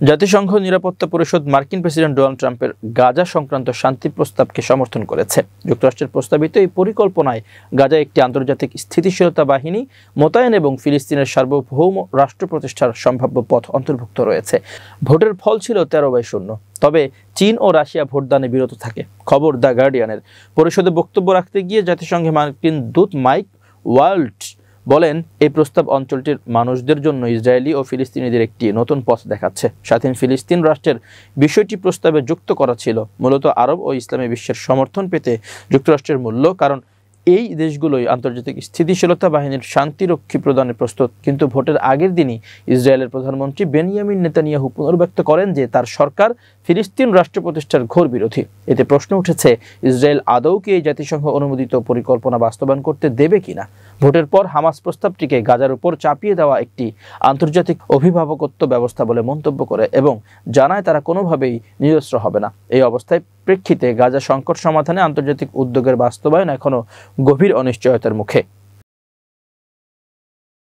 জাতিসংঘ নিরাপত্তা পরিষদ মার্কিন প্রেসিডেন্ট ডোনাল্ড ট্রাম্পের গাজা সংক্রান্ত শান্তি প্রস্তাবকে সমর্থন করেছে। যুক্তরাষ্ট্রের প্রস্তাবিত এই পরিকল্পনায় গাজায় একটি আন্তর্জাতিক স্থিতিশীলতা বাহিনী মোতায়েন এবং ফিলিস্তিনের সার্বভৌম রাষ্ট্র প্রতিষ্ঠার সম্ভাব্য পথ অন্তর্ভুক্ত রয়েছে। ভোটের ফল ছিল 13-0। তবে চীন ও রাশিয়া ভোটদানে বিরত থাকে। খবর দ্য গার্ডিয়ানের। পরিষদে বক্তব্য রাখতে গিয়ে জাতিসংঘে মার্কিন দূত মাইক ওয়ালটজ বলেন, এই প্রস্তাব অঞ্চলটির মানুষদের জন্য ইসরায়েলি ও ফিলিস্তিনিদের একটি নতুন পথ দেখাচ্ছে। স্বাধীন ফিলিস্তিন রাষ্ট্রের বিষয়টি প্রস্তাবে যুক্ত করা ছিল মূলত আরব ও ইসলামী বিশ্বের সমর্থন পেতে যুক্তরাষ্ট্রের মূল্য, কারণ এই দেশগুলোই আন্তর্জাতিক স্থিতিশীলতা বাহিনীর শান্তিরক্ষী প্রদানে প্রস্তুত। কিন্তু ভোটের আগের দিনই ইসরায়েলের প্রধানমন্ত্রী বেনিয়ামিন নেতানিয়াহু পুনর্ব্যক্ত করেন যে তার সরকার ফিলিস্তিন রাষ্ট্র প্রতিষ্ঠার ঘোর বিরোধী। এতে প্রশ্ন উঠেছে, ইসরায়েল আদৌ কি এই জাতিসংঘ অনুমোদিত পরিকল্পনা বাস্তবায়ন করতে দেবে কিনা। ভোটের পর হামাস প্রস্তাবটিকে গাজার উপর চাপিয়ে দেওয়া একটি আন্তর্জাতিক অভিভাবকত্ব ব্যবস্থা বলে মন্তব্য করে এবং জানায় তারা কোনোভাবেই নিরস্ত্র হবে না। এই অবস্থায় প্রেক্ষিতে গাজা সংকট সমাধানে আন্তর্জাতিক উদ্যোগের বাস্তবায়ন এখনও গভীর অনিশ্চয়তার মুখে।